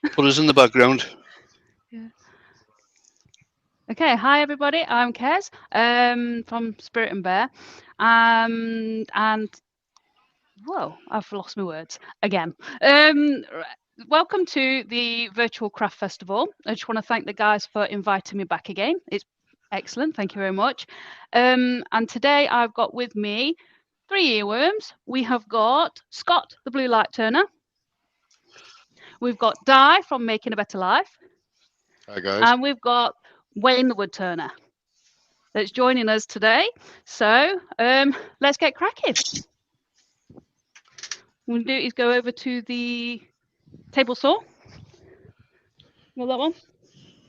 Put us in the background. Yeah. Okay, hi everybody. I'm Kez from SpiritandBear, and whoa, I've lost my words again. Welcome to the virtual craft festival. I just want to thank the guys for inviting me back again. It's excellent, thank you very much. And today I've got with me 3 earworms. We have got Scot, the Bluelight turner. We've got Di from Making a Better Life. Hi guys. And we've got Wayne, the Woodturner, that's joining us today. So let's get cracking. What we'll do is go over to the table saw. Well, that one?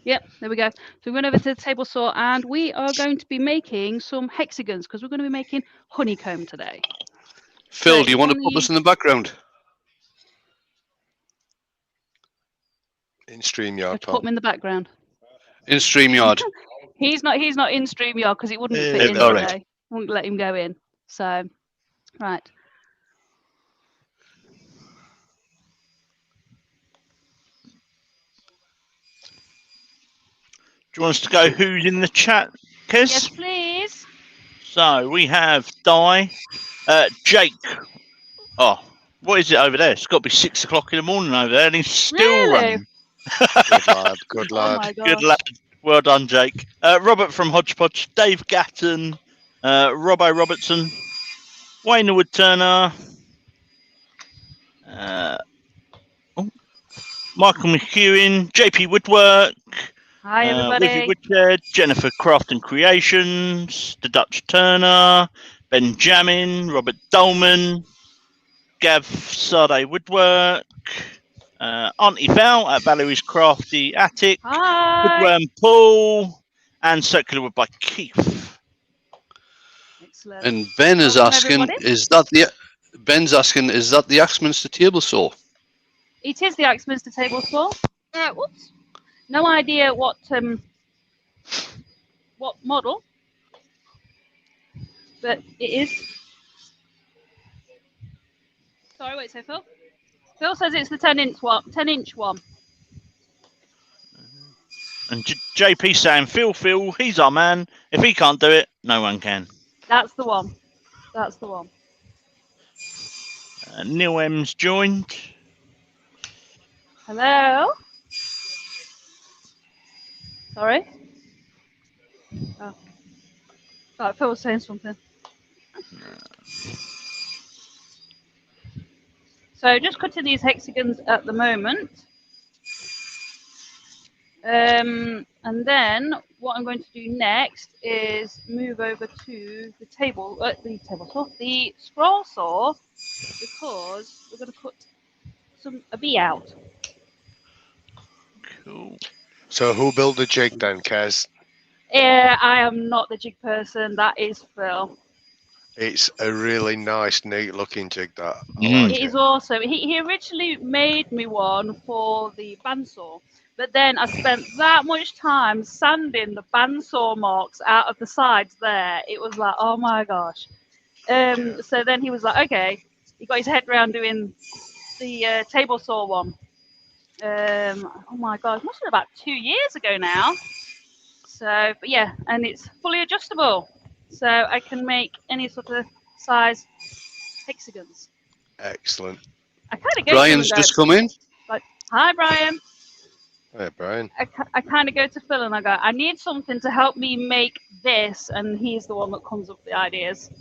Yep, there we go. So we're going over to the table saw and we are going to be making some hexagons because we're going to be making honeycomb today. Phil, So do you want to put us in the background? In StreamYard, put him in the background. In StreamYard. He's not in StreamYard because it wouldn't fit in all today. right. Wouldn't let him go in. So, right. Do you want us to go who's in the chat, Kez? Yes, please. So we have Di, Jake. Oh, what is it over there? It's got to be 6 o'clock in the morning over there, and he's still Really? running. Good lad, good Oh lad. my gosh. Good lad. Well done, Jake. Robert from Hodgepodge, Dave Gatton, Robbo Robertson, Wayne the Woodturner, Michael McEwen, JP Woodwork, Hi, Lizzie everybody. Woodshed, Jennifer Craft and Creations, The Dutch Turner, Benjamin, Robert Dolman, Gav Sade Woodwork, Auntie Val at Valerie's Crafty Attic, Hi. Woodworm Paul, and Circular Wood by Keith. Excellent. And Ben is Welcome, asking, everybody. Ben's asking, is that the Axminster table saw? It is the Axminster table saw. Whoops. No idea what model, but it is. Sorry, wait, so Phil? Phil says it's the 10-inch one. 10-inch one. And JP saying, Phil, he's our man. If he can't do it, no one can. That's the one. That's the one. Neil M's joined. Hello? Sorry? Oh. Right, Phil was saying something. So just cutting these hexagons at the moment. And then what I'm going to do next is move over to the the scroll saw, because we're going to cut a bee out. Cool. So who built the jig then, Kez? I am not the jig person. That is Phil. It's a really nice, neat looking jig, that. I like It is awesome. He originally made me one for the bandsaw, but then I spent that much time sanding the bandsaw marks out of the sides there. It was like, oh my gosh. So then he was like, okay, he got his head around doing the table saw one. Oh my god, it must have been about 2 years ago now. So, but yeah, and it's fully adjustable, so I can make any sort of size hexagons. Excellent. I kind of go. Brian's just come in. Like, hi, Brian. Hey, Brian. I kind of go to Phil and I go, I need something to help me make this, and he's the one that comes up with the ideas.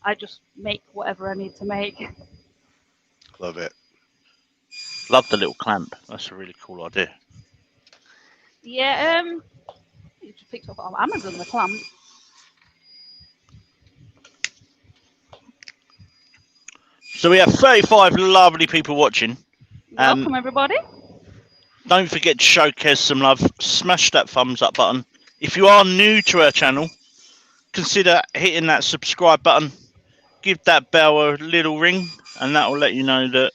I just make whatever I need to make. Love it. Love the little clamp. That's a really cool idea. Yeah, you just picked up on Amazon, the clamp. So we have 35 lovely people watching. Welcome, everybody. Don't forget to show Kez some love. Smash that thumbs up button. If you are new to our channel, consider hitting that subscribe button. Give that bell a little ring, and that will let you know that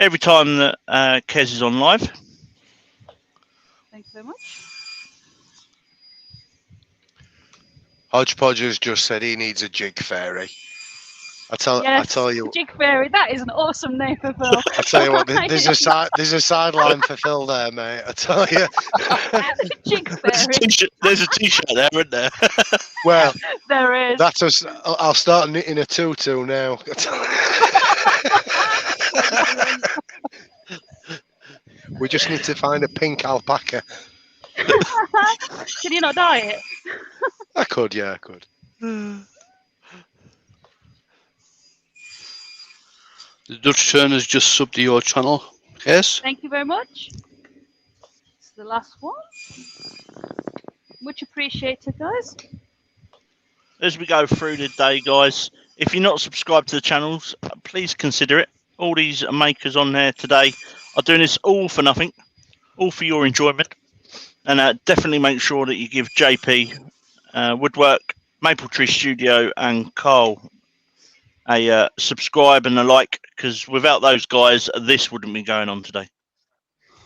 every time that Kez is on live. Thank you very much. Hodgepodge has just said he needs a jig fairy. I tell you. Jig Fairy, that is an awesome name for Phil. I tell you what. There's a sideline for Phil there, mate. I tell you. Jig Fairy. There's a t-shirt there, isn't there? Well, there is. that's us. I'll start knitting a tutu now. We just need to find a pink alpaca. Can you not dye it? I could, yeah, I could. The Dutch Turner's just subbed to your channel. Yes? Thank you very much. It's the last one. Much appreciated, guys. As we go through the day, guys, if you're not subscribed to the channels, please consider it. All these makers on there today are doing this all for nothing, all for your enjoyment. And definitely make sure that you give JP, Woodwork, Maple Tree Studio, and Carl a subscribe and a like, because without those guys, this wouldn't be going on today.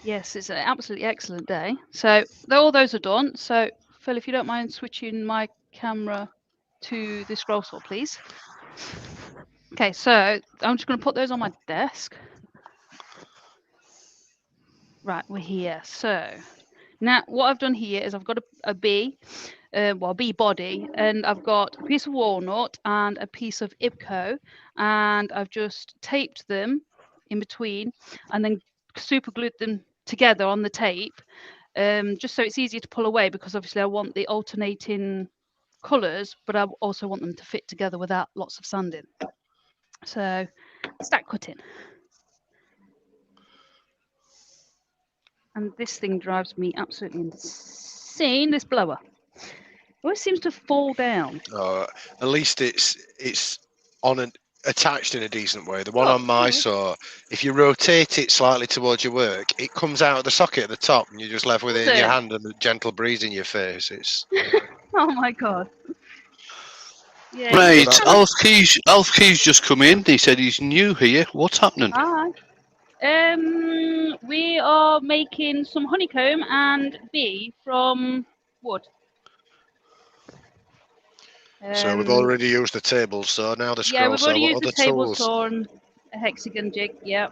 Yes, it's an absolutely excellent day. So all those are done. So Phil, if you don't mind switching my camera to the scroll saw, please. Okay, so I'm just going to put those on my desk. Right, we're here. So now what I've done here is I've got a bee, bee body, and I've got a piece of walnut and a piece of Ibco, and I've just taped them in between and then super glued them together on the tape, just so it's easier to pull away, because obviously I want the alternating colours, but I also want them to fit together without lots of sanding. So stack cutting. And this thing drives me absolutely insane, this blower. It always seems to fall down. At least it's on an attached in a decent way. The one on my saw, if you rotate it slightly towards your work, it comes out of the socket at the top, and you're just left with it in your hand and a gentle breeze in your face. It's oh my god. Yeah, Right, Alf Key's just come in. He said he's new here. What's happening? Hi. We are making some honeycomb and bee from wood. so we've already used the table saw. Now the scroll Yeah, we've saw. already What used the other table tools? saw and a hexagon jig. Yeah,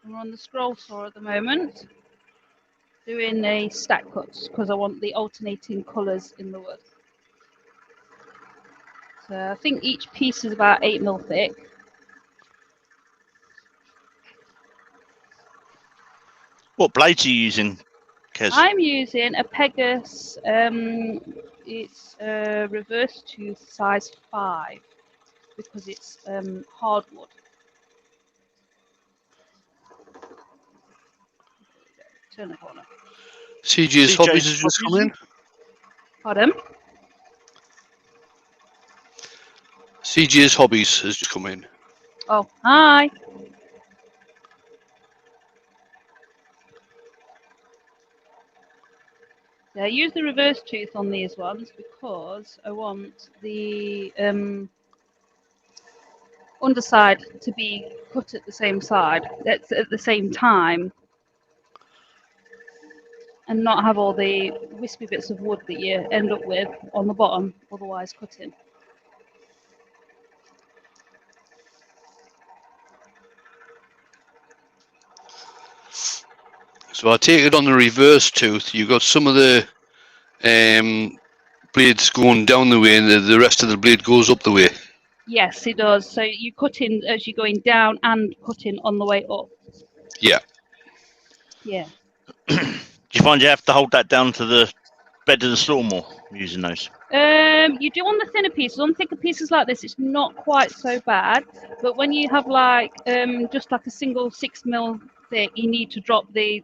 we're on the scroll saw at the moment, doing a stack cuts because I want the alternating colours in the wood. So I think each piece is about 8mm thick. What blades are you using, Kez? I'm using a Pegasus. It's a reverse tooth size 5 because it's hardwood. Turn the corner. CJ's Hobbies has just come in. Pardon? CJ's Hobbies has just come in. Oh, hi. Yeah, I use the reverse tooth on these ones because I want the underside to be cut at the same side, at the same time, and not have all the wispy bits of wood that you end up with on the bottom, otherwise cutting. So I take it on the reverse tooth, you got some of the blades going down the way, and the rest of the blade goes up the way. Yes, it does. So you cut in as you're going down and cutting on the way up. Yeah. Yeah. Do you find you have to hold that down to the bed of the saw more using those? You do on the thinner pieces. On thicker pieces like this, it's not quite so bad. But when you have like just like a single 6mm thick, you need to drop the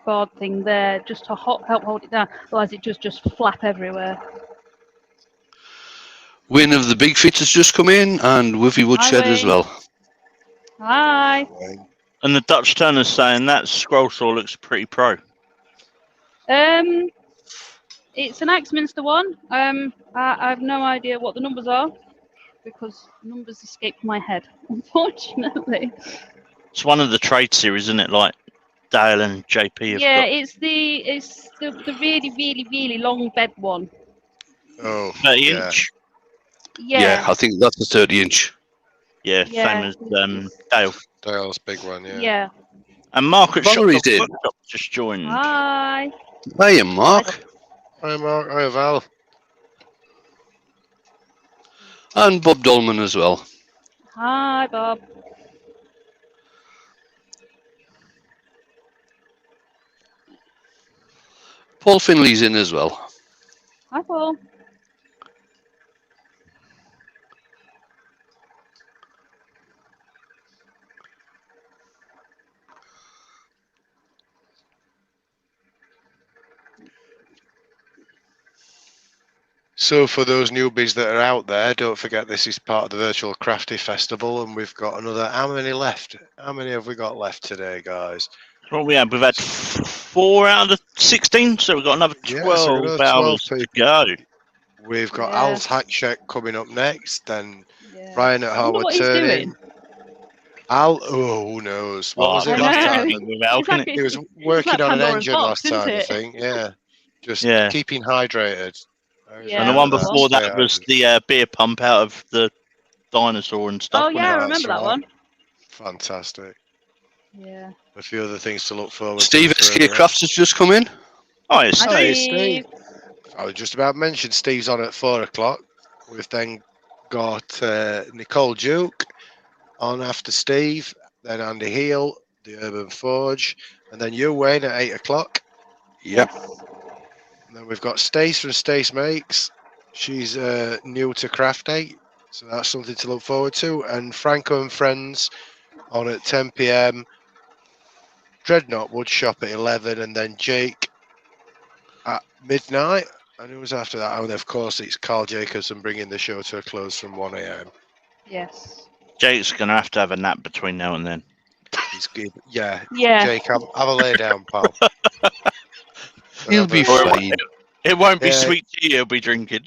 board thing there just to help hold it down. Otherwise, it just flap everywhere. Wayne of the Big Feet has just come in, and Wiffy Woodshed as well. Hi. And the Dutch Turner's saying that scroll saw looks pretty pro. It's an Axminster one. I have no idea what the numbers are because numbers escape my head, unfortunately. It's one of the trade series, isn't it? Like Dale and JP have Yeah, got. it's the really long bed one. Oh, 30 yeah. inch. Yeah. I think that's a 30-inch. Yeah, Yeah. same as Dale. Dale's big one, yeah. Yeah. And Margaret Valerie's in. just joined. Hi. Hiya, Mark. Hi, Mark. Hi, Val. And Bob Dolman as well. Hi, Bob. Paul Finley's in as well. Hi, Paul. So for those newbies that are out there, don't forget this is part of the virtual crafty festival, and we've got another. How many left? How many have we got left today, guys? What we had? We've had 4 out of the 16, so we've got another 12 Yeah, so we've got another 12 hours to people. go. We've got Yeah. Al's Hack Check coming up next, then Yeah. Ryan at I wonder what he's Heartwood doing. Al, who knows? What was it I last know. time? Without, It's like He was it's working like on an Pandora's engine box, last time, I isn't it? think. Yeah, just Yeah. keeping hydrated. Yeah, and the one that's the before Stay that was hydrated. the beer pump out of the dinosaur and stuff. Oh wasn't yeah, I That's remember that right. one. Fantastic. Yeah. A few other things to look forward Steve to. SK further on. Crafts has just come in. it? Oh, it's Hi, Hey, Steve. I was just about to mention Steve's on at 4 o'clock. We've then got Nicole Duke on after Steve, then Andy Heel, the Urban Forge, and then you, Wayne, at 8 o'clock. Yep. And then we've got Stace from Stace Makes. She's new to Crafty, so that's something to look forward to. And Franko and Friends on at 10 p.m. Dreadnought Woodshop at 11, and then Jake at midnight. And who was after that? And of course, it's Carl Jacobson bringing the show to a close from 1 a.m. Yes. Jake's going to have a nap between now and then. He's good. Yeah, Yeah. Jake, have a lay down, pal. He'll be Or fine. It won't be Yeah. sweet tea he'll be drinking.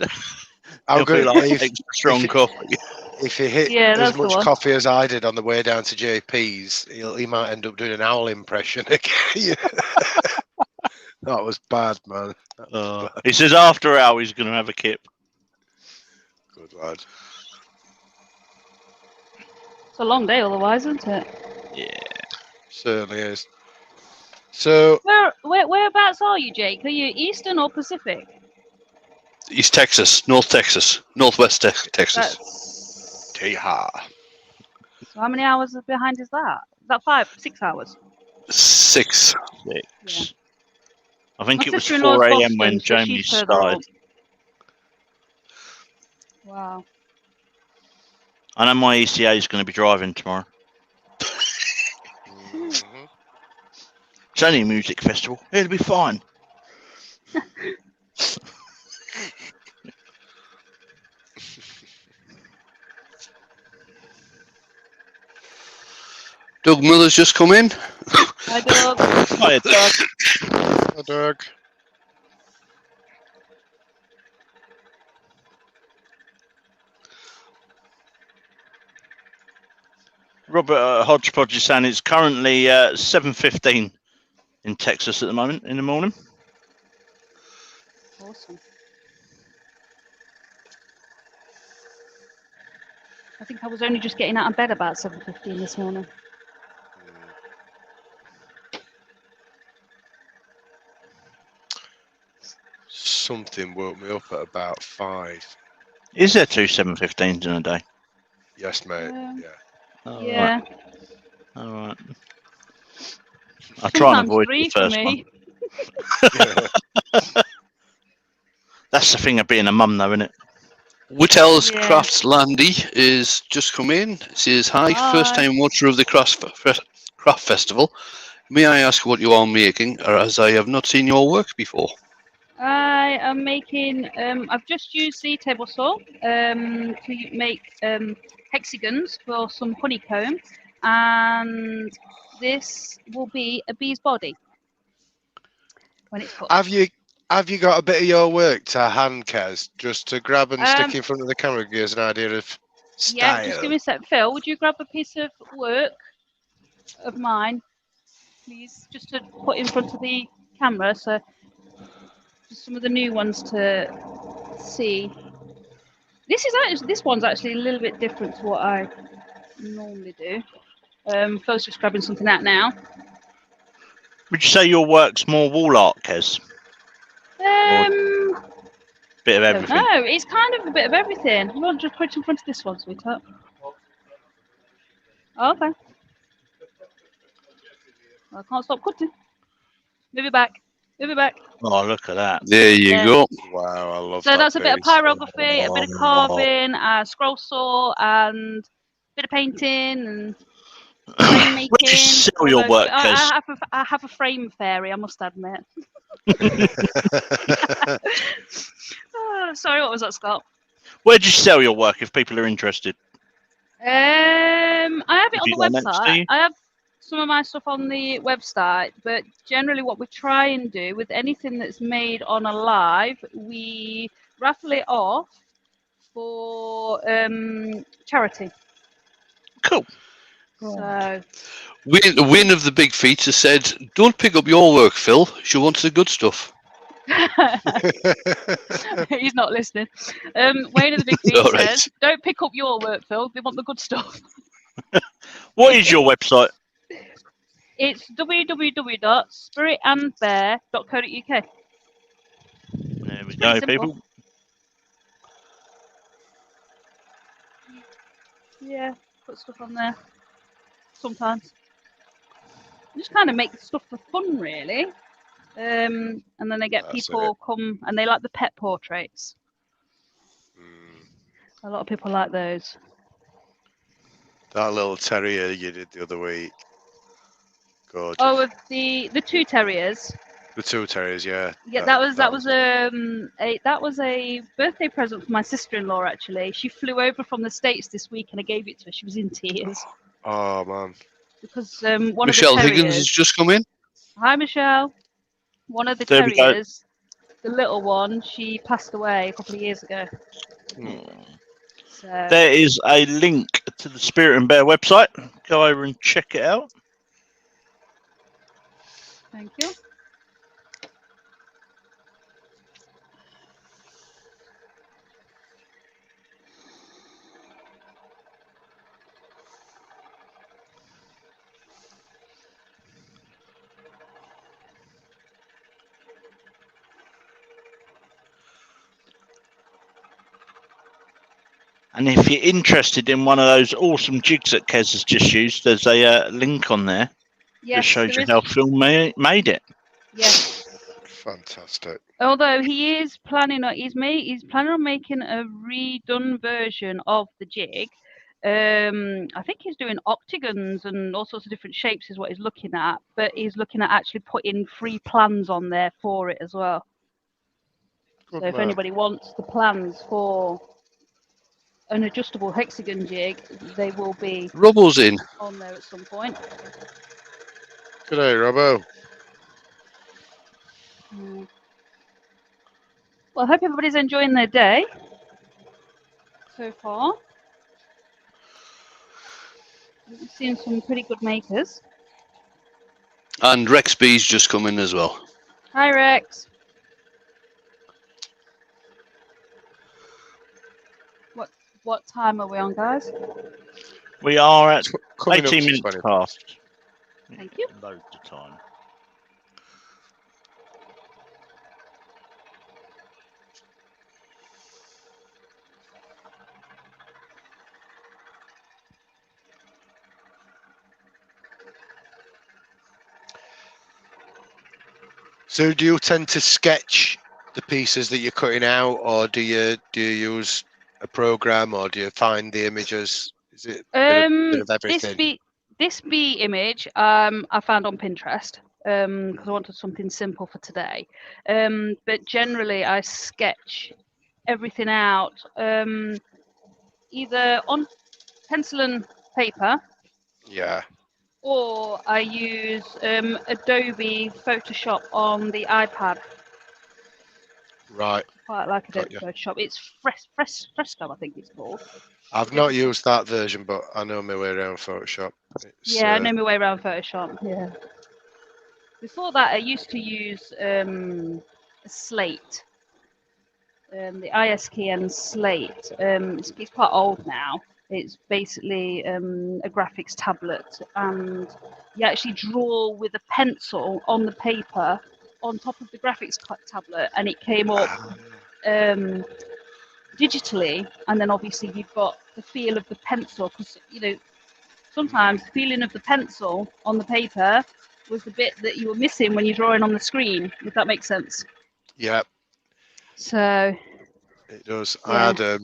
How It'll be good like if, extra strong if- coffee. if he hit Yeah, as that's the much one. coffee as I did on the way down to JP's, he might end up doing an owl impression again. That was bad, man. That was bad. He says after hour he's going to have a kip. Good lad. It's a long day otherwise, isn't it? Yeah. Certainly is. So Whereabouts are you, Jake? Are you Eastern or Pacific? East Texas, North Texas, Northwest Texas. That's Teha. so how many hours behind is that? Is that 6 hours? 6. Yeah. I think My it was sister-in-law's 4 a.m. Boston, when so Jamie she's further started. on. Wow. I know my ECA is going to be driving tomorrow. Mhm. It's only a music festival. It'll be fine. Doug Miller's just come in. Hi, Doug. Hiya, Doug. Hi, Doug. Robert Hodgepodge is saying it's currently 7:15 in Texas at the moment in the morning. Awesome. I think I was only just getting out of bed about 7:15 this morning. Something woke me up at about 5. Is there 2 7:15s in a day? Yes, mate. Yeah. Yeah. Oh, Yeah. All right. I'll try and Sometimes avoid 3 the for first me. one. That's the thing of being a mum, though, isn't it? Whittell's Yeah. Crafts Landy is just come in. Says hi, first Hi. time watcher of the Craft Festival. May I ask what you are making, or as I have not seen your work before? I am making. I've just used the table saw to make hexagons for some honeycomb, and this will be a bee's body when it's cut. Have you got a bit of your work to hand, Kez, just to grab and stick Um, in front of the camera? Give us an idea of style. Yeah, just give me a sec. Phil, would you grab a piece of work of mine, please, just to put in front of the camera, so just some of the new ones to see. This one's actually a little bit different to what I normally do. Phil's just grabbing something out now. Would you say your work's more wall art, Kez? Bit of everything. No, it's kind of a bit of everything. You want to just put it in front of this one, sweetheart? Oh, okay. I can't stop cutting. Move it back. Move it back. Oh, look at that. There you go. Wow, I love So that. that's a bit of piece. pyrography, a bit of carving, a scroll saw, and a bit of painting and frame making. Where do you sell your work, Kez? I have a frame fairy, I must admit. Sorry, what was that, Scott? Where do you sell your work if people are interested? I have it Have you on got the an next to you? website. I have some of my stuff on the website, but generally what we try and do with anything that's made on a live, we raffle it off for charity. Cool. So Win of the Big Feet has said, don't pick up your work, Phil. She wants the good stuff. he's not listening. Wayne of the Big Feet All right. says, don't pick up your work, Phil. They want the good stuff. What is your website? It's www.spiritandbear.co.uk. There we It's go, pretty simple. people. Yeah, put stuff on there. Sometimes. I just kind of make stuff for fun, really. And then they get That's people come and they like the pet portraits. A lot of people like those. That little terrier you did the other week. Gorgeous. Oh, with the two terriers. The two terriers, yeah. Yeah, that was a birthday present for my sister-in-law. Actually, she flew over from the States this week, and I gave it to her. She was in tears Oh man. because one Michelle of the terriers. Higgins has just come in. Hi, Michelle. One of the There we go. terriers, the little one, she passed away a couple of years ago. So There is a link to the Spirit and Bear website. Go over and check it out. thank you. And if you're interested in one of those awesome jigs that Kez has just used, there's a link on there that Yes, shows there you is. how Phil made it. Yes. Fantastic. Although he is planning on he's planning on making a redone version of the jig. I think he's doing octagons and all sorts of different shapes is what he's looking at, but he's looking at actually putting free plans on there for it as well. Good So if man. anybody wants the plans for an adjustable hexagon jig, they will be Robbo's in. on there at some point. Good day, Robbo. Well, I hope everybody's enjoying their day so far. We've seen some pretty good makers. And Rex B's just come in as well. Hi, Rex. What time are we on, guys? We are at Coming up 18 to minutes 20. past. Thank you. Loads of time. So do you tend to sketch the pieces that you're cutting out, or do you use a program, or do you find the images? Is it a bit of everything? This bee image I found on Pinterest because I wanted something simple for today. But generally I sketch everything out either on pencil and paper, Yeah. or I use Adobe Photoshop on the iPad. Right. Quite like Got Adobe ya. Photoshop. It's Fresco, I think it's called. I've not used that version, but I know my way around Photoshop. It's, Yeah, I know my way around Photoshop. Yeah. Before that, I used to use a slate. the ISKN slate. It's quite old now. It's basically a graphics tablet, and you actually draw with a pencil on the paper on top of the graphics tablet, and it came up digitally. And then obviously you've got the feel of the pencil, because sometimes the feeling of the pencil on the paper was the bit that you were missing when you're drawing on the screen, if that makes sense. Yeah, So it does. Yeah. I had a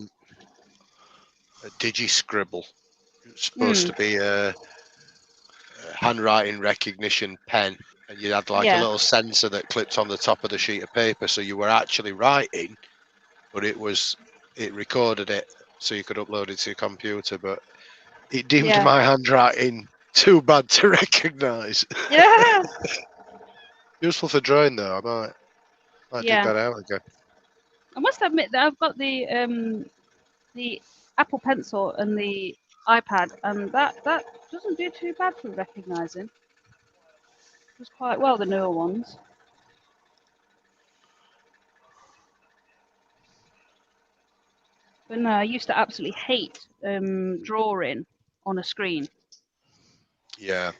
digi-scribble. It's supposed to be a handwriting recognition pen, and you had like a Yeah. little sensor that clipped on the top of the sheet of paper, so you were actually writing, but it recorded it so you could upload it to your computer, but it deemed Yeah. my handwriting too bad to recognise. Yeah. Useful for drawing though. I might dig Yeah. that out again. I must admit that I've got the Apple Pencil and the iPad, and that doesn't do too bad for recognising. It does quite well, the newer ones. But no, I used to absolutely hate drawing on a screen. Yeah.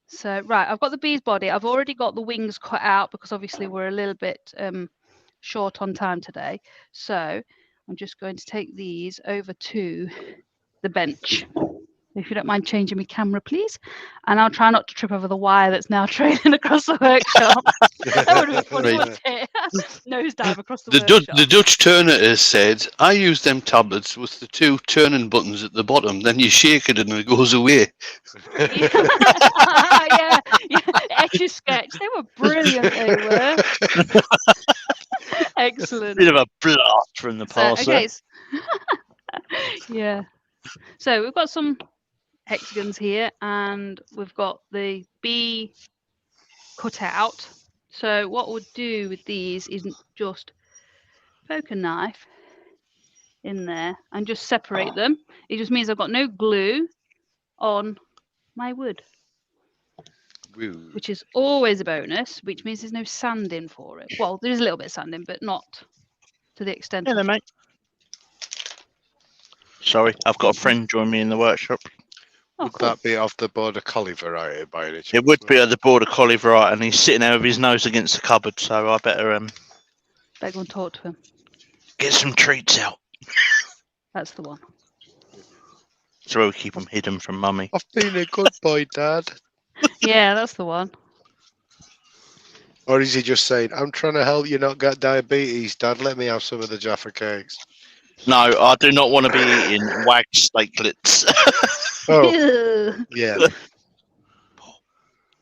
So right, I've got the bee's body. I've already got the wings cut out because obviously we're a little bit short on time today. So I'm just going to take these over to the bench. If you don't mind changing my camera, please. And I'll try not to trip over the wire that's now trailing across the workshop. That would have been funny, wouldn't it? Nosedive across the workshop. The Dutch turner has said, I use them tablets with the 2 turning buttons at the bottom. Then you shake it and it goes away. yeah, Etch-a-Sketch. They were brilliant, they were. Excellent. Bit of a blast from the past. Okay. Yeah. So we've got some hexagons here, and we've got the bee cut out. So what we'll do with these is just poke a knife in there and just separate them. It just means I've got no glue on my wood, which is always a bonus, which means there's no sanding for it. Well, there's a little bit of sanding, but not to the extent Yeah, of... mate. Sorry, I've got a friend join me in the workshop. Oh, Would cool. that be of the border collie variety by any chance? It would be at the border collie variety, and he's sitting there with his nose against the cupboard, so I better Better go and talk to him. get some treats out. That's the one. So we'll keep them hidden from mummy. I've been a good boy, Dad. Yeah, that's the one. Or is he just saying, I'm trying to help you not get diabetes, Dad? Let me have some of the Jaffa cakes. No, I do not want to be eating wag steaklets. Oh, yeah.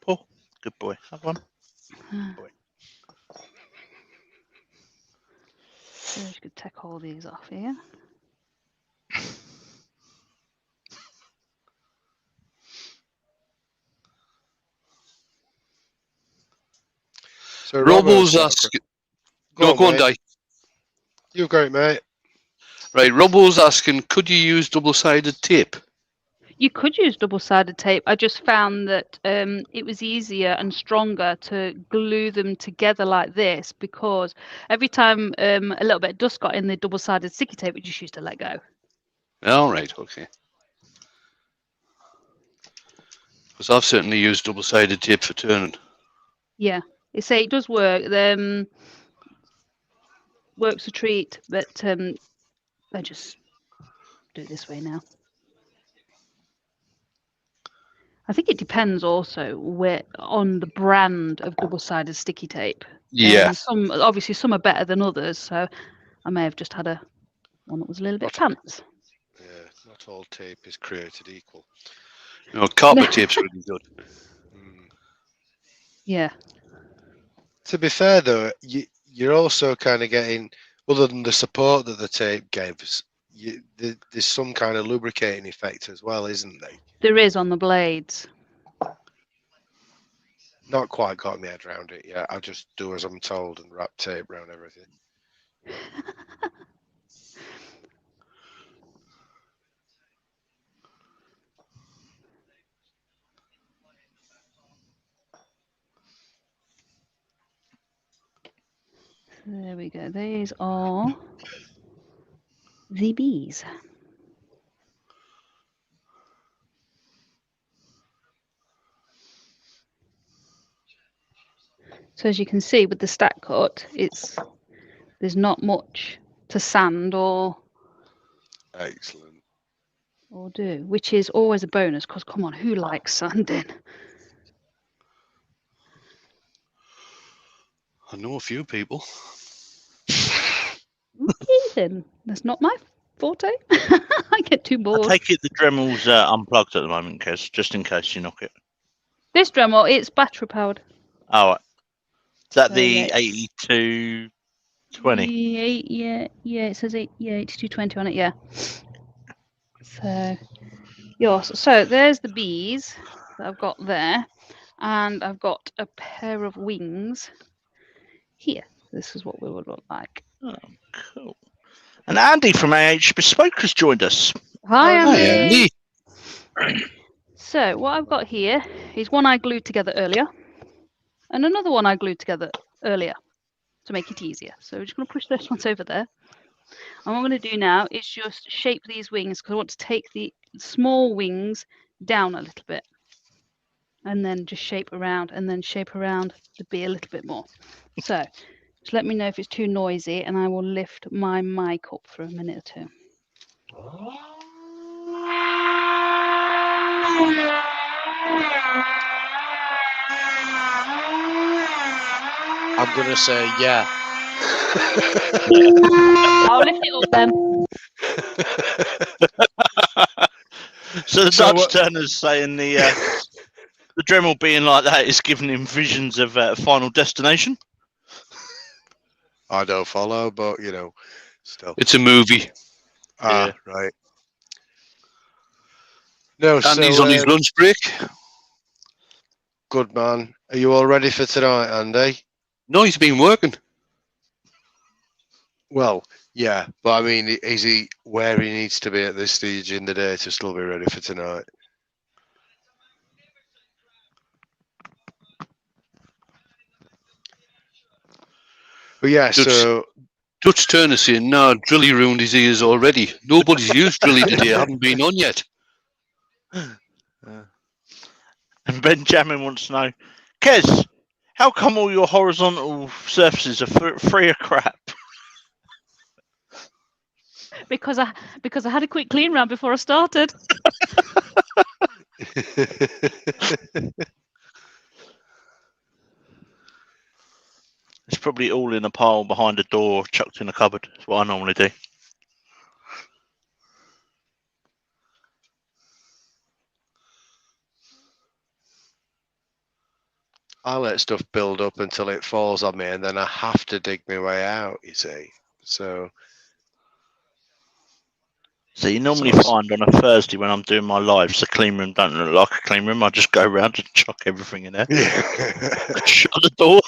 Paul, good boy. Have one. So I could take all these off here. So Robo's asking... No, go on, Di. You're great, mate. Right, Robo's asking, could you use double-sided tape? You could use double-sided tape. I just found that it was easier and stronger to glue them together like this, because every time a little bit of dust got in the double-sided sticky tape, it just used to let go. All right, okay. Because I've certainly used double-sided tape for turning. Yeah, it does work. Works a treat, but I just do it this way now. I think it depends also on the brand of double-sided sticky tape. Yeah. Some are better than others, so I may have just had one that was a little bit pants. Yeah, not all tape is created equal. No, carpet tape's really good. Yeah. To be fair, though, you're also kind of getting, other than the support that the tape gives, there's some kind of lubricating effect as well, isn't there? There is on the blades. Not quite got my head around it yet. I just do as I'm told and wrap tape around everything. There we go. These are the bees. So as you can see with the stack cut, there's not much to sand or Excellent. do, which is always a bonus because come on, who likes sanding? I know a few people. Okay then, that's not my forte. I get too I bored. take it the Dremel's unplugged at the moment, Kez, just in case you knock it. This Dremel, it's battery powered. Oh, right. Is that So, the yeah, 8220? Yeah, it says 8220 on it, yeah. So, yes, so there's the bees that I've got there, and I've got a pair of wings here. This is what we would look like. Oh, cool. And Andy from AH Bespoke has joined us. Hi, Oh, Andy. Andy. So, what I've got here is one I glued together earlier, and another one I glued together earlier to make it easier. So, we're just going to push those ones over there. And what I'm going to do now is just shape these wings because I want to take the small wings down a little bit and then just shape around and then shape around the bee a little bit more. So just let me know if it's too noisy and I will lift my mic up for a minute or two. I'm going to say yeah. I'll lift it up then. So the So Dutch Turner's saying the Dremel being like that is giving him visions of Final Destination. I don't follow, but you know, still. It's a movie. Ah, right. No, Andy's so on his lunch break. good man. Are you all ready for tonight, Andy? No, he's been working. Well, yeah, but I mean, is he where he needs to be at this stage in the day to still be ready for tonight? But yeah, so Dutch Turner saying, no, Drilly ruined his ears already. Nobody's used Drilly today. I haven't been on yet. And Benjamin wants to know, Kez, how come all your horizontal surfaces are free of crap? Because I had a quick clean round before I started. It's probably all in a pile behind a door, chucked in a cupboard. That's what I normally do. I let stuff build up until it falls on me, and then I have to dig my way out. You see, so You normally find on a Thursday when I'm doing my lives, the clean room don't look like a clean room. I just go around and chuck everything in there. Shut the door.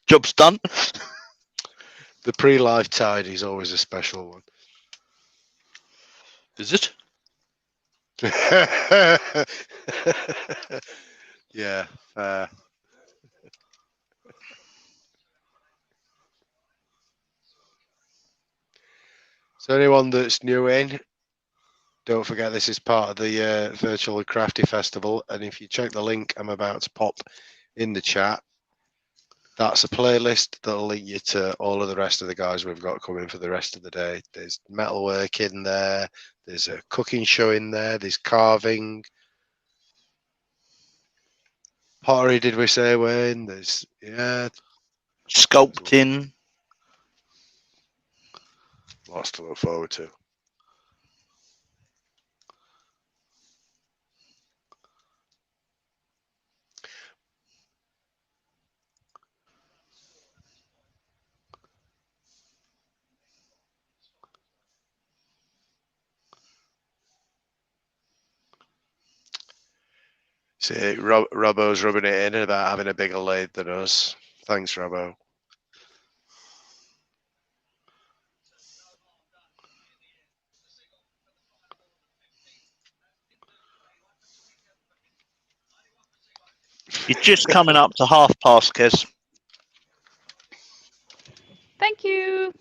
Job's done. The pre-live tidy is always a special one. Is it? Yeah. So anyone that's new in, don't forget this is part of the Virtual and Crafty Festival, and if you check the link I'm about to pop in the chat, that's a playlist that'll link you to all of the rest of the guys we've got coming for the rest of the day. There's metalwork in there, there's a cooking show in there, there's carving, pottery, did we say, Wayne? There's, yeah. Sculpting. Lots to look forward to. See, Robbo's rubbing it in about having a bigger lathe than us. Thanks, Robbo. You're just coming up to past, Kez. Thank you.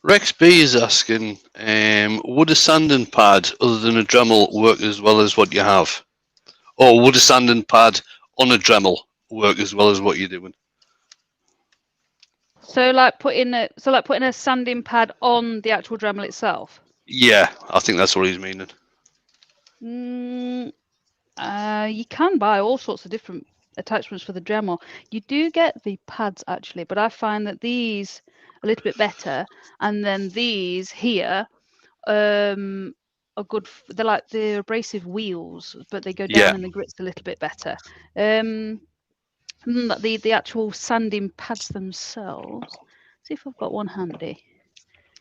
Rex B is asking, would a sanding pad other than a Dremel work as well as what you have? Or would a sanding pad on a Dremel work as well as what you're doing? So like putting a sanding pad on the actual Dremel itself. Yeah, I think that's what he's meaning. You can buy all sorts of different attachments for the Dremel. You do get the pads actually, but I find that these are a little bit better, and then these here are good. They're like the abrasive wheels, but they go down and the grit's a little bit better. The actual sanding pads themselves. See if I've got one handy.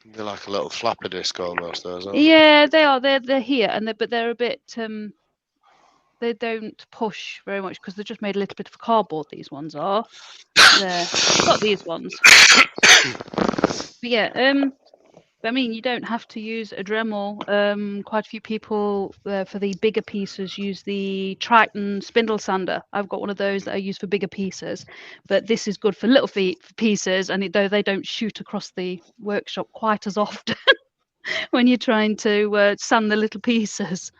They're like a little flapper disc almost, those, aren't Yeah, they are. They're here, and but they're a bit. They don't push very much because they're just made a little bit of cardboard. These ones are. There, I've got these ones. But yeah, I mean, you don't have to use a Dremel. Quite a few people for the bigger pieces use the Triton spindle sander. I've got one of those that I use for bigger pieces, but this is good for little pieces, and though they don't shoot across the workshop quite as often when you're trying to sand the little pieces.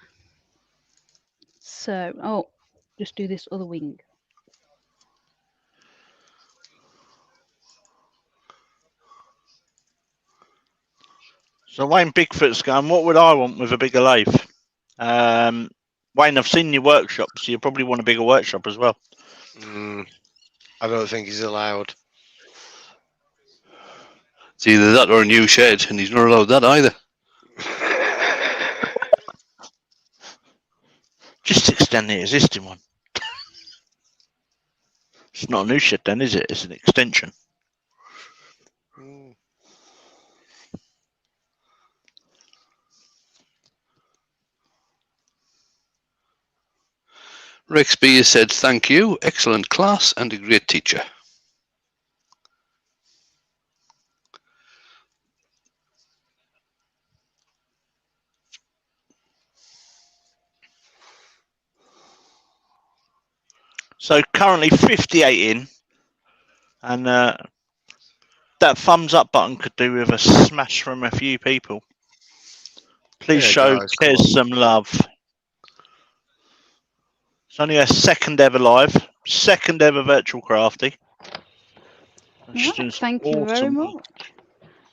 So, just do this other wing. So Wayne Bigfoot's going, what would I want with a bigger lathe? Wayne, I've seen your workshop, so you probably want a bigger workshop as well. I don't think he's allowed. It's either that or a new shed, and he's not allowed that either. Just extend the existing one. It's not a new shed then, is it? It's an extension. Rex B has said, thank you, excellent class and a great teacher. So currently 58 in, and that thumbs up button could do with a smash from a few people. Please show guys, Kez some love. It's only a second ever live, second ever virtual crafty. Right, thank you very much.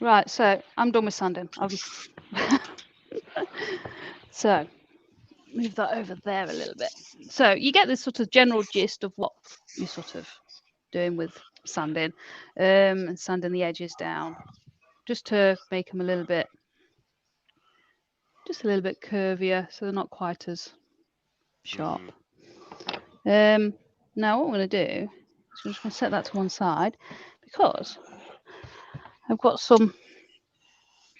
Right, so I'm done with sanding. So move that over there a little bit. So you get this sort of general gist of what you're sort of doing with sanding, and sanding the edges down, just to make them a little bit curvier, so they're not quite as sharp. Now what I'm going to do is I'm just going to set that to one side, because I've got some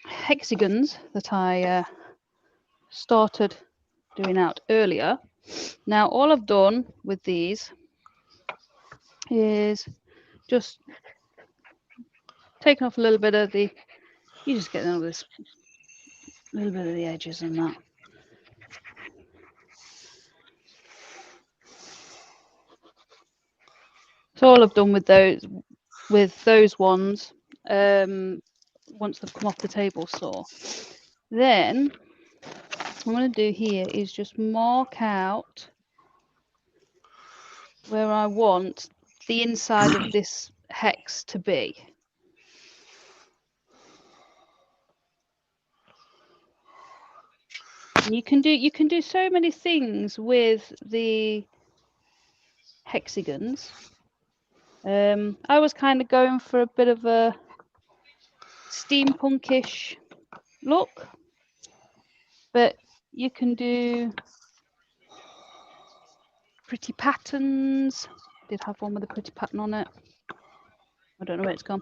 hexagons that I started doing out earlier. Now all I've done with these is just taken off a little bit of the, you just get over this little bit of the edges and that. So all I've done with those ones, once they've come off the table saw, then what I'm going to do here is just mark out where I want the inside of this hex to be. And you can do so many things with the hexagons. I was kind of going for a bit of a steampunkish look, but you can do pretty patterns. I did have one with a pretty pattern on it. I don't know where it's gone.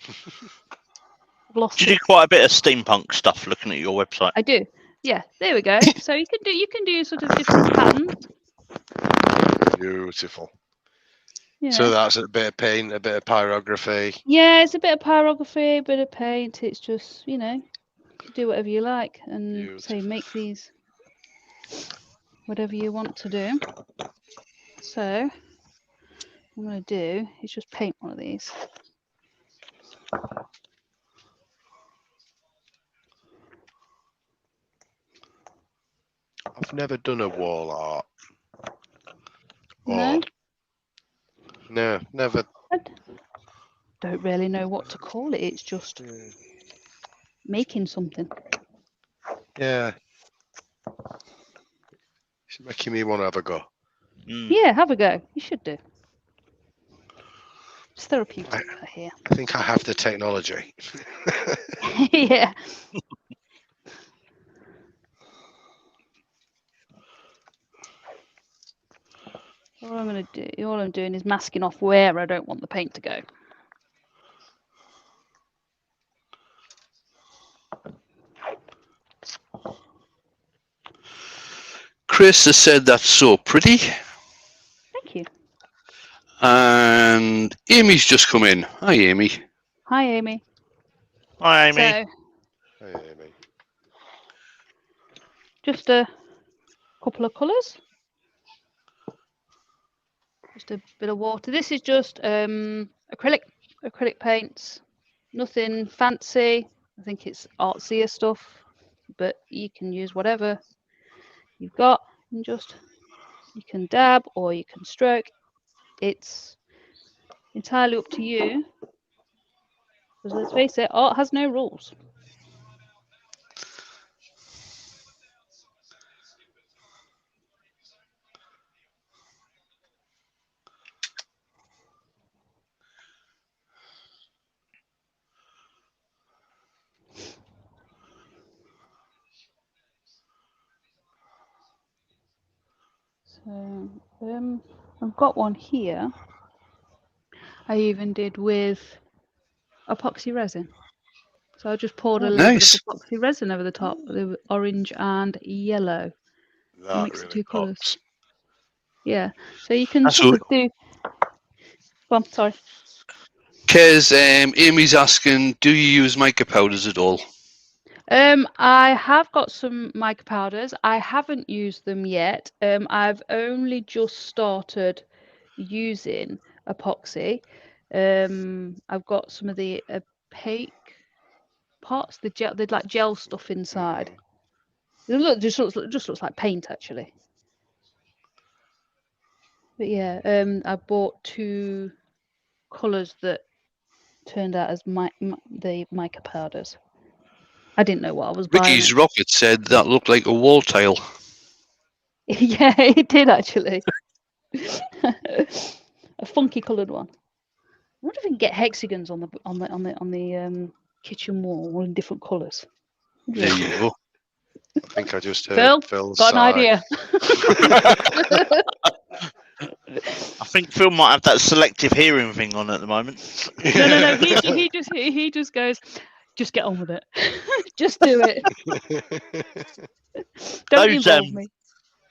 I've lost You do quite a bit of steampunk stuff looking at your website. I do. Yeah, there we go. So you can do sort of different patterns. Beautiful. Yeah. So that's a bit of paint, a bit of pyrography. Yeah, it's a bit of pyrography, a bit of paint. It's just, you know, you do whatever you like and say make these whatever you want to do. So what I'm going to do is just paint one of these. I've never done a wall art. No? No, never. I don't really know what to call it. It's just making something. Yeah. It's making me want to have a go. Yeah, have a go. You should do. It's therapeutic here. I think I have the technology. Yeah. All I'm doing is masking off where I don't want the paint to go. Chris has said that's so pretty. Thank you. And Amy's just come in. Hi, Amy. Hi, Amy. Hi, Amy. So, Hey, Amy. just a couple of colours. Just a bit of water. This is just acrylic paints. Nothing fancy. I think it's artsier stuff, but you can use whatever you've got and just you can dab or you can stroke. It's entirely up to you. Because let's face it, art has no rules. So I've got one here. I even did with epoxy resin. So I just poured a little bit of epoxy resin over the top, the orange and yellow. That Mix really the two colours. pops. Yeah. So you can That's sort of do. Well, sorry. Kez, Amy's asking, do you use mica powders at all? I have got some mica powders. I haven't used them yet. I've only just started using epoxy. I've got some of the opaque parts, the gel, they'd like gel stuff inside. It just looks like paint actually. But yeah, I bought 2 colours that turned out as the mica powders. I didn't know what I was buying. Ricky's Rocket said that looked like a wall tile. Yeah, it did actually. A funky coloured one. I wonder if we can get hexagons on the kitchen wall, all in different colours. There you go. I think I just heard Phil, Phil's got an sigh. idea. I think Phil might have that selective hearing thing on at the moment. No. He just goes, just get on with it. Just do it. Don't involve me.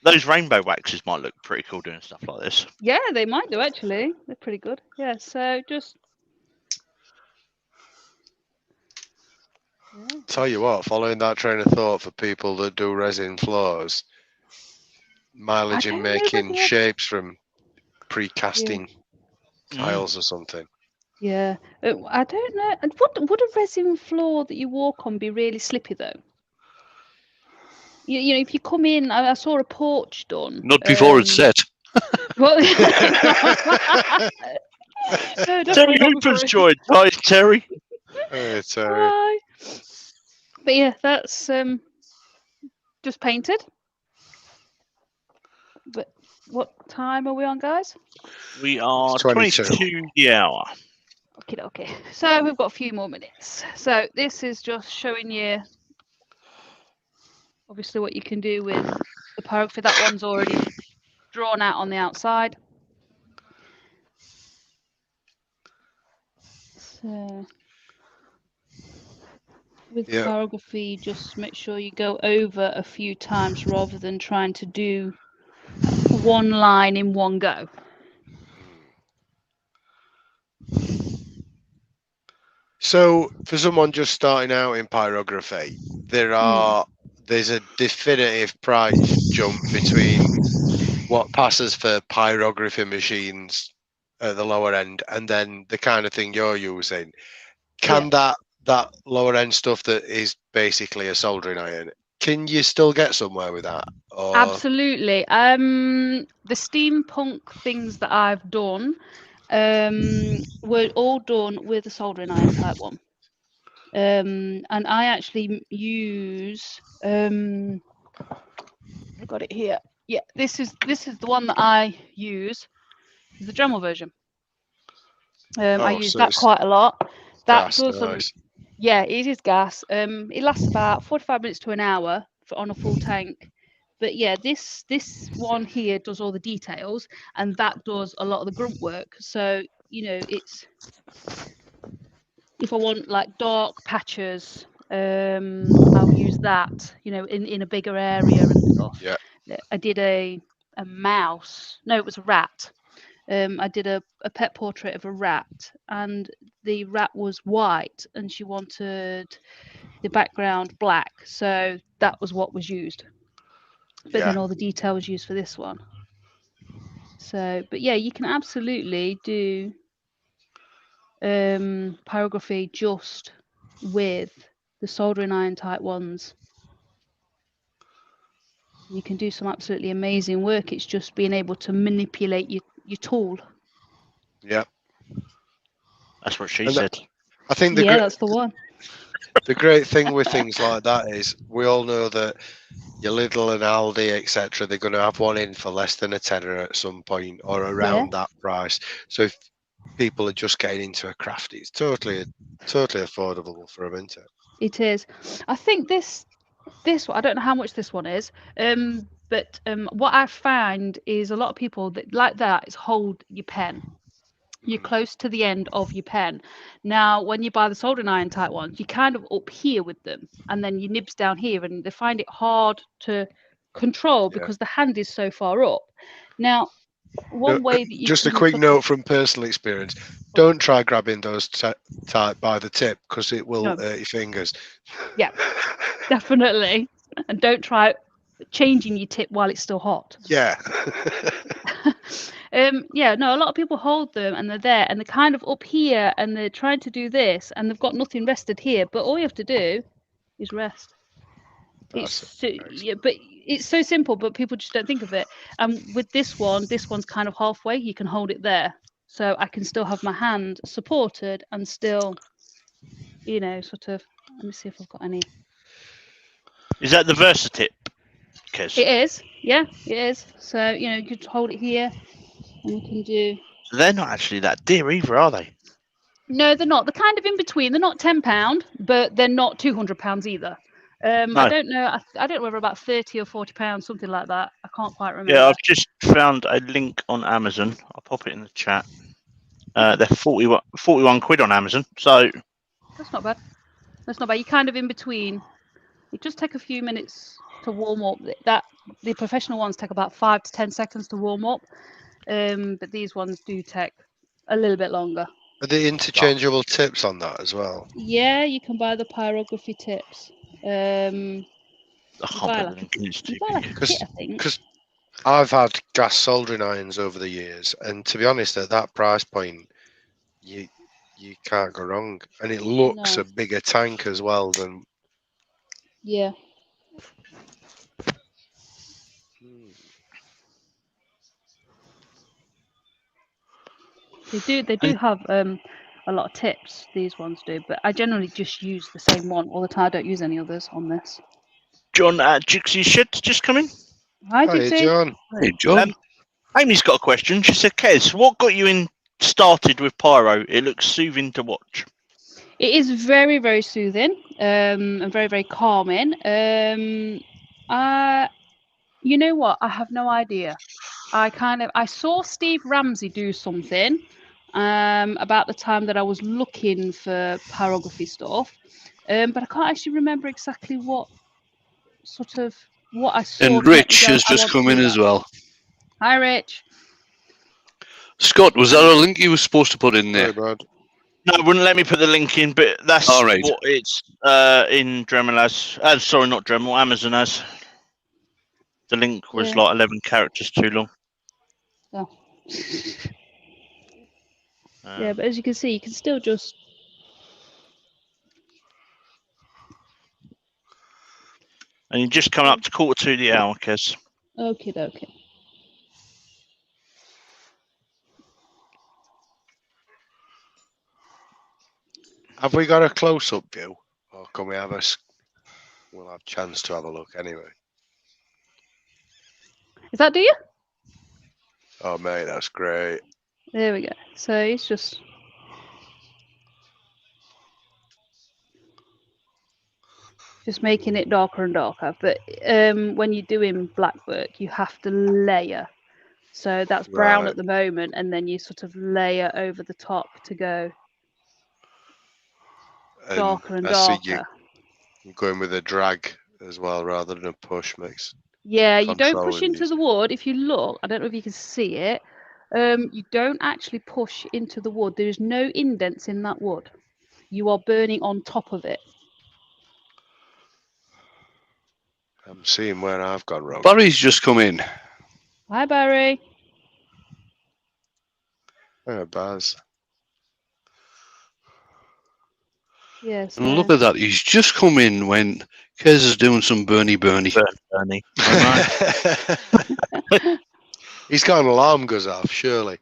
Those rainbow waxes might look pretty cool doing stuff like this. Yeah, they might do actually. They're pretty good. Yeah, so just. Yeah. Tell you what, following that train of thought for people that do resin floors, mileage in making shapes from pre-casting tiles or something. Yeah, I don't know. And would a resin floor that you walk on be really slippy though? You know, if you come in, I saw a porch done. Not before it's set. Well, no, Terry Hooper's joined. Hi, Terry. Hey, Terry. Hi. But yeah, that's just painted. But what time are we on, guys? We are 22 the hour. Okay. So we've got a few more minutes. So this is just showing you, obviously, what you can do with the pyrography. That one's already drawn out on the outside. So with pyrography, just make sure you go over a few times rather than trying to do one line in one go. So, for someone just starting out in pyrography, there's a definitive price jump between what passes for pyrography machines at the lower end and then the kind of thing you're using. Can that lower end stuff that is basically a soldering iron, can you still get somewhere with that? Or... Absolutely. The steampunk things that I've done were all done with a soldering iron type one. And I actually use I've got it here. Yeah, this is the one that I use. Is the Dremel version. I use so that quite a lot. That gas, does nice. yeah, it is gas. It lasts about 45 minutes to an hour on a full tank. But yeah, this one here does all the details, and that does a lot of the grunt work. So it's if I want like dark patches, I'll use that. In a bigger area and stuff. Yeah. I did a mouse. No, it was a rat. I did a pet portrait of a rat, and the rat was white, and she wanted the background black, so that was what was used. But then all the detail was used for this one. So, but yeah, you can absolutely do pyrography just with the soldering iron type ones. You can do some absolutely amazing work. It's just being able to manipulate your tool. Yeah. That's what she said. I think that's the one. The great thing with things like that is we all know that your Lidl and Aldi, etc., they're going to have one in for less than a tenner at some point or around that price. So if people are just getting into a craft, it's totally affordable for them, isn't it? It is. I think this one, I don't know how much this one is, but what I find is a lot of people that like that is hold your pen. You're close to the end of your pen. Now, when you buy the soldering iron type ones, you're kind of up here with them, and then your nib's down here, and they find it hard to control because the hand is so far up. Now, one way that you just can a quick note from personal experience: don't try grabbing those tight by the tip because it will hurt your fingers. Yeah, definitely, and don't try changing your tip while it's still hot. Yeah. No, a lot of people hold them and they're there and they're kind of up here and they're trying to do this and they've got nothing rested here, but all you have to do is rest. But it's so simple, but people just don't think of it. And with this one's kind of halfway. You can hold it there, so I can still have my hand supported and still, sort of. Let me see if I've got any. Is that the Versatip, Kez? It is, yeah, it is. So you could hold it here, and you can do. So they're not actually that dear either, are they? No, they're not. They're kind of in between. They're not £10, but they're not £200 either. No. I don't know. I don't know whether about £30 or £40, something like that. I can't quite remember. Yeah, I've just found a link on Amazon. I'll pop it in the chat. They're 41 quid on Amazon. So that's not bad. That's not bad. You're kind of in between. It just take a few minutes to warm up. The professional ones take about 5 to 10 seconds to warm up, but these ones do take a little bit longer. Are there interchangeable tips on that as well? Yeah, you can buy the pyrography tips. I can't because I've had gas soldering irons over the years, and to be honest, at that price point, you can't go wrong, and it looks a bigger tank as well than. Yeah. They do have a lot of tips. These ones do, but I generally just use the same one all the time. I don't use any others on this. John at Jixie Shed just come in. Hi, Jixie. Hey, John. Hey, John. Amy's got a question. She said, Kez, what got you started with pyro? It looks soothing to watch. It is very, very soothing and very, very calming. You know what? I have no idea. I saw Steve Ramsey do something about the time that I was looking for pyrography stuff, but I can't actually remember exactly what I saw. And Rich has just come in as well. Hi, Rich. Scott, was that a link you were supposed to put in there? Very bad. No, it wouldn't let me put the link in, but that's all right. What it's in Dremel as. Sorry, not Dremel, Amazon as. The link was like 11 characters too long. Oh. Yeah, but as you can see, you can still just. And you're just coming up to 1:45 the hour, Kez. Okie dokie. Have we got a close-up view, or can we have we'll have a chance to have a look anyway. Is that do you? Oh mate, that's great. There we go. So it's just making it darker and darker. But when you're doing black work, you have to layer. So that's brown Right. at the moment, and then you sort of layer over the top to go darker and I see darker. you're going with a drag as well rather than a push mix. Yeah, you don't push controlling into these. the wood. If you look, I don't know if you can see it. You don't actually push into the wood. There is no indents in that wood. You are burning on top of it. I'm seeing where I've gone wrong. Barry's just come in. Hi, Barry. Baz. Yes. And look at that, he's just come in when Kez is doing some Bernie. Bernie. He's got an alarm goes off, surely.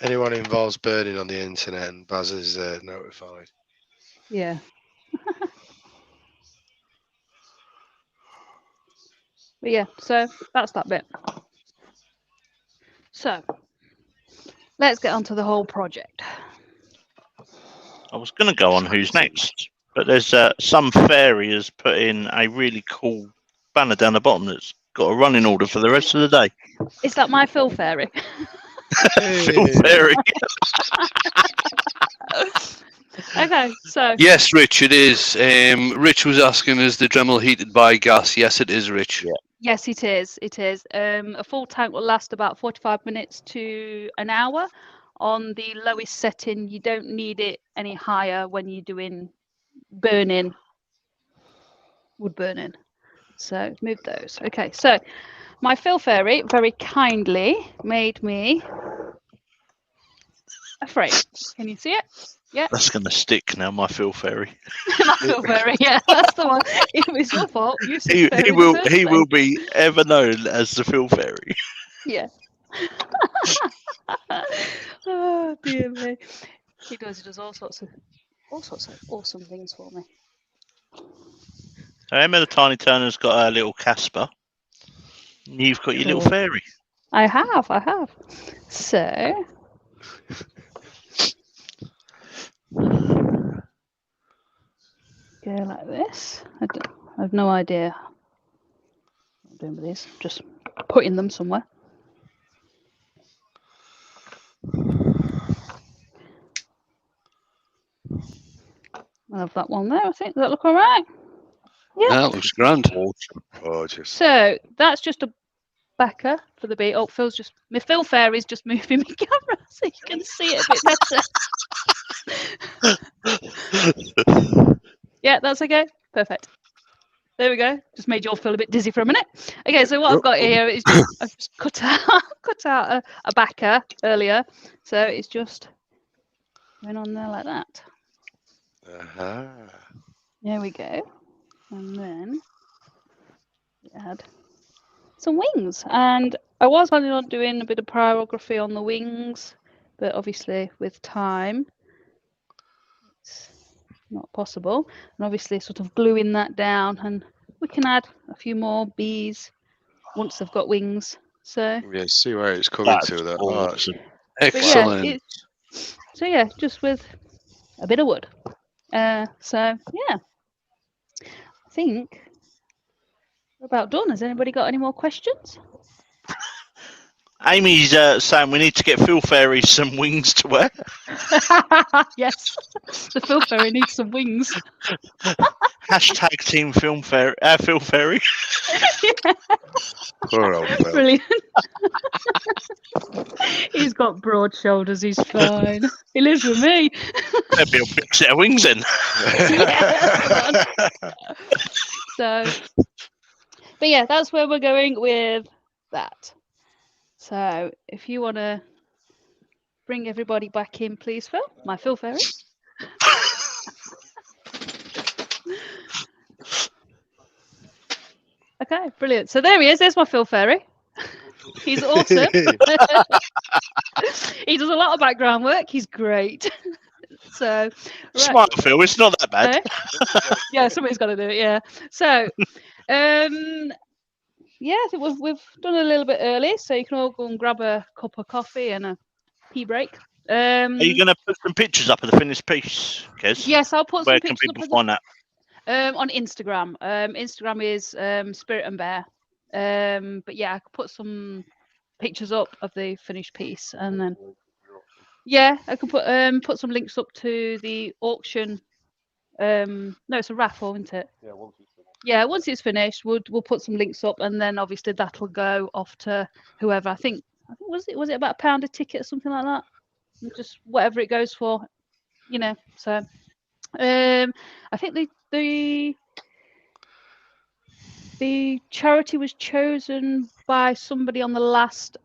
Anyone involves burning on the internet and Baz is notified. Yeah. But yeah, so that's that bit. So let's get on to the whole project. I was going to go on who's next, but there's some fairy has put in a really cool banner down the bottom that's got a running order for the rest of the day. Is that my Phil Fairy? Phil Fairy. Okay, so Yes, Rich, it is. Rich was asking, is the Dremel heated by gas? Yes, it is, Rich. Yeah. yes, it is. It is. A full tank will last about 45 minutes to an hour. On the lowest setting, you don't need it any higher when you're doing burning, wood burning. So move those. Okay, so my Phil Fairy very kindly made me a frame. Can you see it? Yeah. That's going to stick now, my Phil Fairy. My Phil Fairy, yeah, that's the one. It was your fault. You said fairy He in the will first he place. will be ever known as the Phil Fairy. Yeah. Oh dear me. He does all sorts of awesome things for me. So Emma the Tiny Turner's got her little Clasper. You've got your little Cool. fairy. I have. So go like this. I have no idea what I'm doing with these. Just putting them somewhere. I have that one there, I think. Does that look all right? Yeah. That looks grand. Gorgeous. So that's just a backer for the beat. Oh, my Phil Fairy's just moving my camera so you can see it a bit better. Yeah, that's okay. Perfect. There we go. Just made you all feel a bit dizzy for a minute. Okay, so what I've got here is I've just cut out a backer earlier. So it's just going on there like that. Uh-huh. There we go. And then we add some wings. And I was planning on doing a bit of pyrography on the wings, but obviously with time, it's not possible. And obviously sort of gluing that down, and we can add a few more bees once they've got wings. So Yeah, see where it's coming That's to. That awesome. but yeah, Excellent. just with a bit of wood. So yeah, I think we're about done. Has anybody got any more questions? Amy's saying we need to get Phil Fairy some wings to wear. Yes, the Phil Fairy needs some wings. Hashtag Team Film Fairy. Phil Fairy. Poor old Phil. Brilliant. He's got broad shoulders. He's fine. He lives with me. There'd be a big set of wings then. Yeah, so, but yeah, that's where we're going with that. So if you want to bring everybody back in, please, Phil. My Phil Fairy. Okay, brilliant. So there he is. There's my Phil Ferry. He's awesome. He does a lot of background work. He's great. So, right. Smart, Phil. It's not that bad. Yeah, somebody's got to do it. Yeah. So, yeah, I think we've done a little bit early, so you can all go and grab a cup of coffee and a pea break. Are you going to put some pictures up of the finished piece, Kez? Yes, I'll put some Where pictures can people up find that? on Instagram. Instagram is SpiritandBear. But yeah, I could put some pictures up of the finished piece, and then yeah, I can put some links up to the auction. No, it's a raffle, isn't it? Yeah, once it's finished, we'll put some links up, and then obviously that'll go off to whoever. I think was it about £1 a ticket or something like that? Just whatever it goes for, you know. So, I think the charity was chosen by somebody on the last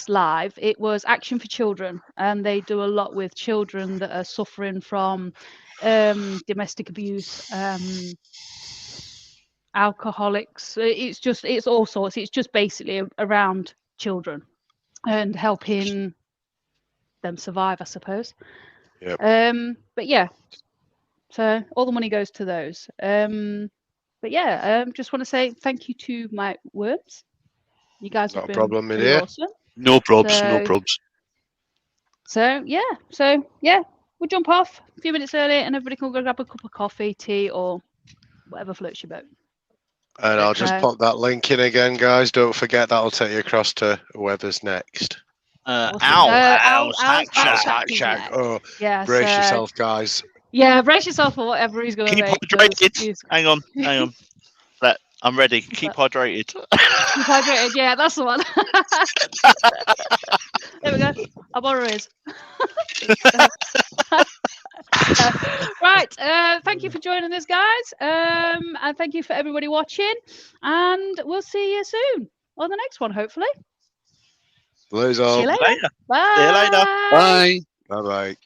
live. It was Action for Children, and they do a lot with children that are suffering from domestic abuse, alcoholics. It's all sorts. It's just basically around children and helping them survive, I suppose. Yep. But yeah, so all the money goes to those. But yeah, just want to say thank you to my worms. You guys have Not a been problem, really dear. awesome. No probs, no probs. So yeah, we'll jump off a few minutes early, and everybody can go grab a cup of coffee, tea, or whatever floats your boat. And I'll just Okay. pop that link in again, guys. Don't forget that'll take you across to whoever's next. Awesome. Owl's Owl's Hack Hack Shack. Shack. Oh, Yeah, brace so- yourself, guys. Yeah, brace yourself for whatever he's going to Keep make. hydrated. Hang on. That I'm ready. Keep hydrated. Keep hydrated. Yeah, that's the one. There we go. I'll borrow his. Right. Thank you for joining us, guys. And thank you for everybody watching. And we'll see you soon on the next one, hopefully. Lose See all. you later. Later. Bye. See you later. Bye. Bye bye.